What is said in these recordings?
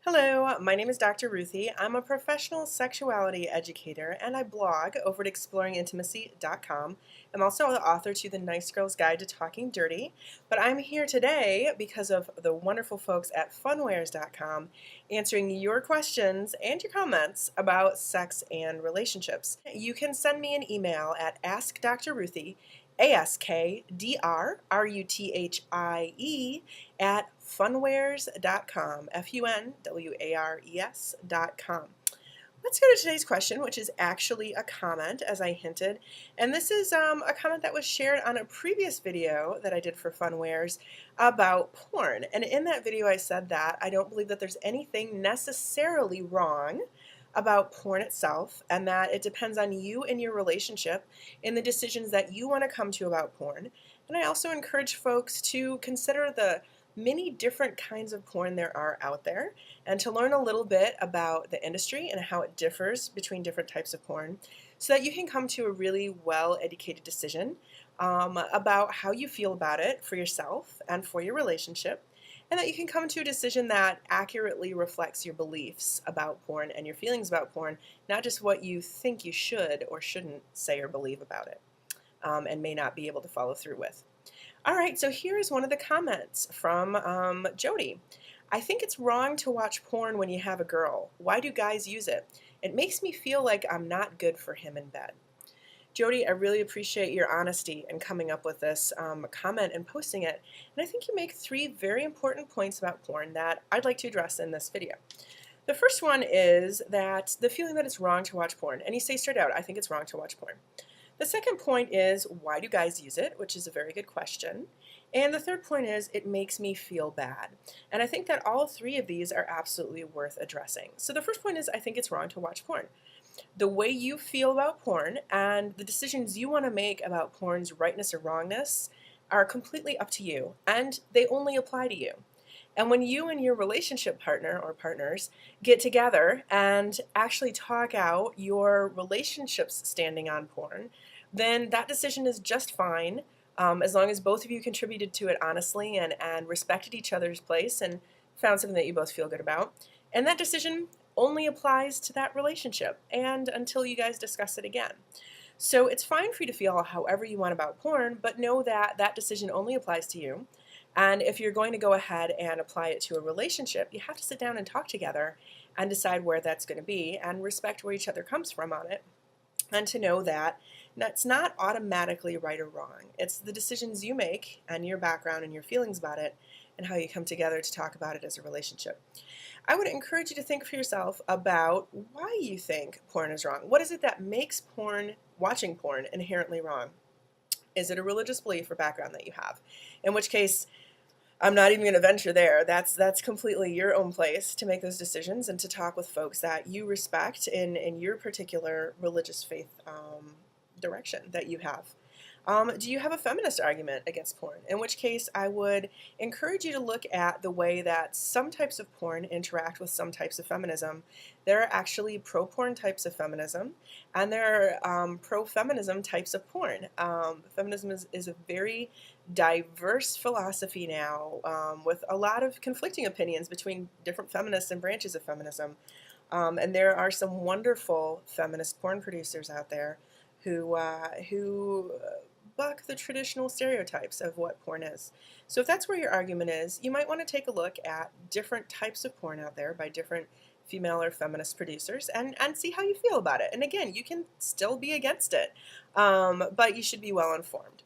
Hello, my name is Dr. Ruthie. I'm a professional sexuality educator and I blog over at exploringintimacy.com. I'm also the author to The Nice Girl's Guide to Talking Dirty, but I'm here today because of the wonderful folks at funwares.com answering your questions and your comments about sex and relationships. You can send me an email at askdrruthie, AskDrRuthie at funwares.com, funwares.com. Let's go to today's question, which is actually a comment, as I hinted. And this is a comment that was shared on a previous video that I did for Funwares about porn. And in that video, I said that I don't believe that there's anything necessarily wrong about porn itself, and that it depends on you and your relationship in the decisions that you want to come to about porn. And I also encourage folks to consider the many different kinds of porn there are out there, and to learn a little bit about the industry and how it differs between different types of porn, so that you can come to a really well-educated decision about how you feel about it for yourself and for your relationship, and that you can come to a decision that accurately reflects your beliefs about porn and your feelings about porn, not just what you think you should or shouldn't say or believe about it, and may not be able to follow through with. All right, so here is one of the comments from Jody. I think it's wrong to watch porn when you have a girl. Why do guys use it? It makes me feel like I'm not good for him in bed. Jody, I really appreciate your honesty in coming up with this comment and posting it. And I think you make three very important points about porn that I'd like to address in this video. The first one is that the feeling that it's wrong to watch porn. And you say straight out, I think it's wrong to watch porn. The second point is, why do guys use it? Which is a very good question. And the third point is, it makes me feel bad. And I think that all three of these are absolutely worth addressing. So the first point is, I think it's wrong to watch porn. The way you feel about porn and the decisions you want to make about porn's rightness or wrongness are completely up to you, and they only apply to you. And when you and your relationship partner or partners get together and actually talk out your relationship's standing on porn, then that decision is just fine, as long as both of you contributed to it honestly and respected each other's place and found something that you both feel good about. And that decision only applies to that relationship and until you guys discuss it again. So it's fine for you to feel however you want about porn, but know that that decision only applies to you. And if you're going to go ahead and apply it to a relationship, you have to sit down and talk together and decide where that's going to be and respect where each other comes from on it. And to know that that's not automatically right or wrong. It's the decisions you make and your background and your feelings about it and how you come together to talk about it as a relationship. I would encourage you to think for yourself about why you think porn is wrong. What is it that makes watching porn, inherently wrong? Is it a religious belief or background that you have? In which case, I'm not even going to venture there. That's completely your own place to make those decisions and to talk with folks that you respect in your particular religious faith direction that you have. Do you have a feminist argument against porn? In which case, I would encourage you to look at the way that some types of porn interact with some types of feminism. There are actually pro-porn types of feminism, and there are pro-feminism types of porn. Feminism is a very diverse philosophy now, with a lot of conflicting opinions between different feminists and branches of feminism. And there are some wonderful feminist porn producers out there who buck the traditional stereotypes of what porn is. So if that's where your argument is, you might want to take a look at different types of porn out there by different female or feminist producers and see how you feel about it. And again, you can still be against it, but you should be well informed.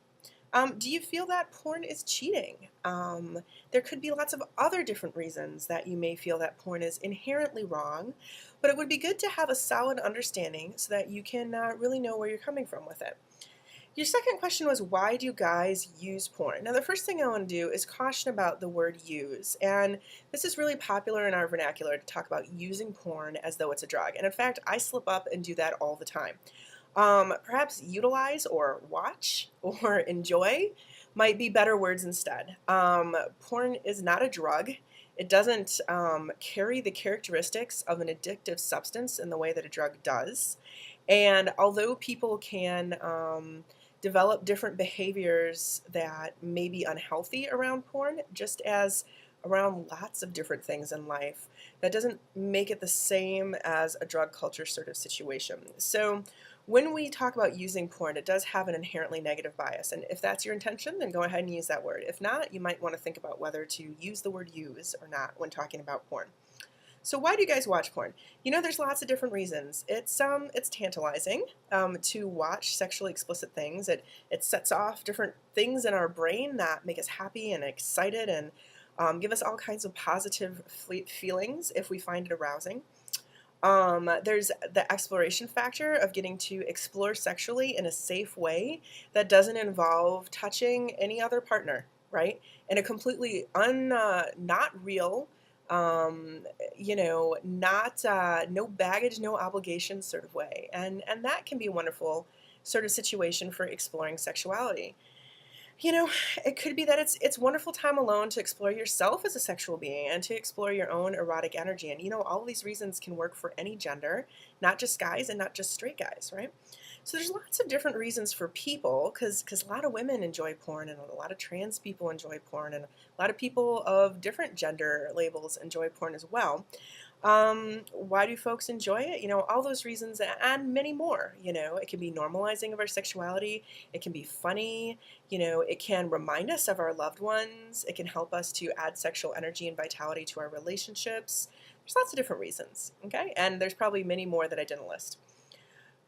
Do you feel that porn is cheating? There could be lots of other different reasons that you may feel that porn is inherently wrong, but it would be good to have a solid understanding so that you can really know where you're coming from with it. Your second question was, why do guys use porn? Now, the first thing I want to do is caution about the word use. And this is really popular in our vernacular to talk about using porn as though it's a drug. And in fact, I slip up and do that all the time. Perhaps utilize or watch or enjoy might be better words instead. Porn is not a drug. It doesn't carry the characteristics of an addictive substance in the way that a drug does. And although people can develop different behaviors that may be unhealthy around porn, just as around lots of different things in life. That doesn't make it the same as a drug culture sort of situation. So when we talk about using porn, it does have an inherently negative bias. And if that's your intention, then go ahead and use that word. If not, you might want to think about whether to use the word use or not when talking about porn. So why do you guys watch porn? There's lots of different reasons. It's tantalizing to watch sexually explicit things. It sets off different things in our brain that make us happy and excited and give us all kinds of positive feelings if we find it arousing. There's the exploration factor of getting to explore sexually in a safe way that doesn't involve touching any other partner, right? In a completely not real, not no baggage, no obligation sort of way, and that can be a wonderful sort of situation for exploring sexuality. It could be that it's wonderful time alone to explore yourself as a sexual being and to explore your own erotic energy. And all these reasons can work for any gender, not just guys and not just straight guys, right? So there's lots of different reasons for people, because a lot of women enjoy porn and a lot of trans people enjoy porn and a lot of people of different gender labels enjoy porn as well. Why do folks enjoy it? All those reasons and many more. It can be normalizing of our sexuality. It can be funny. It can remind us of our loved ones. It can help us to add sexual energy and vitality to our relationships. There's lots of different reasons, okay? And there's probably many more that I didn't list.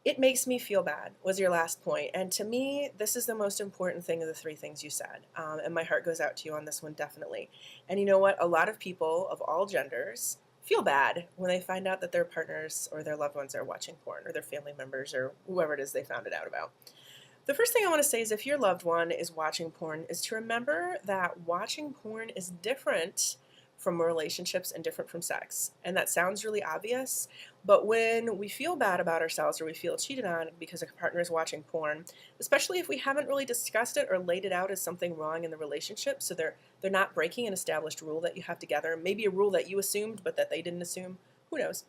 It makes me feel bad was your last point. And to me, this is the most important thing of the three things you said. And my heart goes out to you on this one, definitely. And you know what? A lot of people of all genders feel bad when they find out that their partners or their loved ones are watching porn, or their family members or whoever it is they found it out about. The first thing I want to say is, if your loved one is watching porn, is to remember that watching porn is different from relationships and different from sex. And that sounds really obvious, but when we feel bad about ourselves or we feel cheated on because a partner is watching porn, especially if we haven't really discussed it or laid it out as something wrong in the relationship, so they're not breaking an established rule that you have together, maybe a rule that you assumed but that they didn't assume, who knows.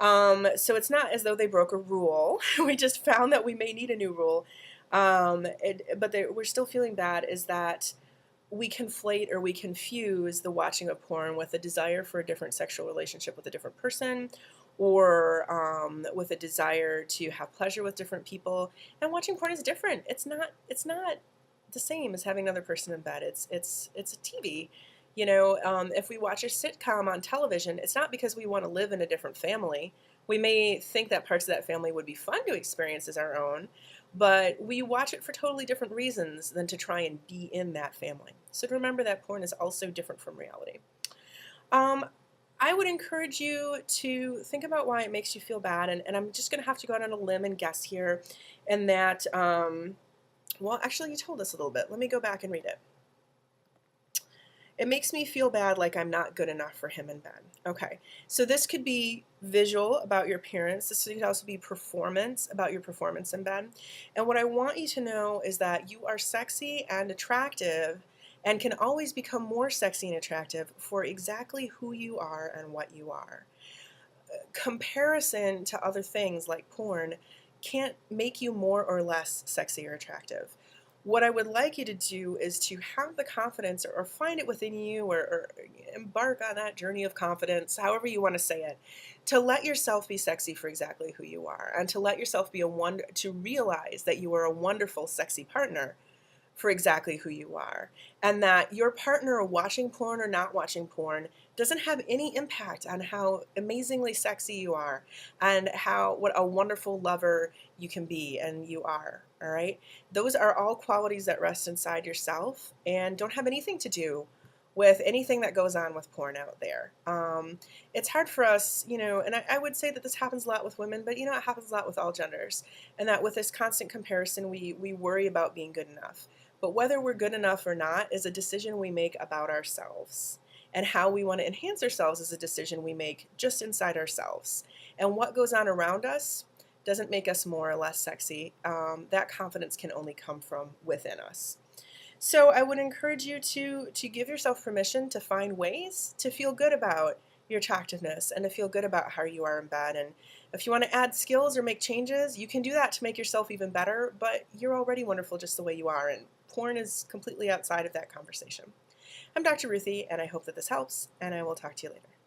So it's not as though they broke a rule. We just found that we may need a new rule, but we're still feeling bad, is that we conflate or we confuse the watching of porn with a desire for a different sexual relationship with a different person, or with a desire to have pleasure with different people. And watching porn is different. It's not the same as having another person in bed. It's a TV. If we watch a sitcom on television, it's not because we want to live in a different family. We may think that parts of that family would be fun to experience as our own, but we watch it for totally different reasons than to try and be in that family. So to remember that porn is also different from reality. I would encourage you to think about why it makes you feel bad, and I'm just going to have to go out on a limb and guess here, and that, well, actually you told us a little bit. Let me go back and read it. It makes me feel bad like I'm not good enough for him in bed. Okay, so this could be visual about your appearance. This could also be performance, about your performance in bed. And what I want you to know is that you are sexy and attractive and can always become more sexy and attractive for exactly who you are and what you are. Comparison to other things like porn can't make you more or less sexy or attractive. What I would like you to do is to have the confidence, or find it within you, or embark on that journey of confidence, however you want to say it, to let yourself be sexy for exactly who you are, and to let yourself be to realize that you are a wonderful, sexy partner for exactly who you are, and that your partner watching porn or not watching porn doesn't have any impact on how amazingly sexy you are and what a wonderful lover you can be and you are. All right, those are all qualities that rest inside yourself and don't have anything to do with anything that goes on with porn out there. It's hard for us, and I would say that this happens a lot with women, but it happens a lot with all genders, and that with this constant comparison, we worry about being good enough. But whether we're good enough or not is a decision we make about ourselves. And how we want to enhance ourselves is a decision we make just inside ourselves. And what goes on around us doesn't make us more or less sexy. That confidence can only come from within us. So I would encourage you to give yourself permission to find ways to feel good about your attractiveness and to feel good about how you are in bed. And if you want to add skills or make changes, you can do that to make yourself even better, but you're already wonderful just the way you are, and porn is completely outside of that conversation. I'm Dr. Ruthie, and I hope that this helps, and I will talk to you later.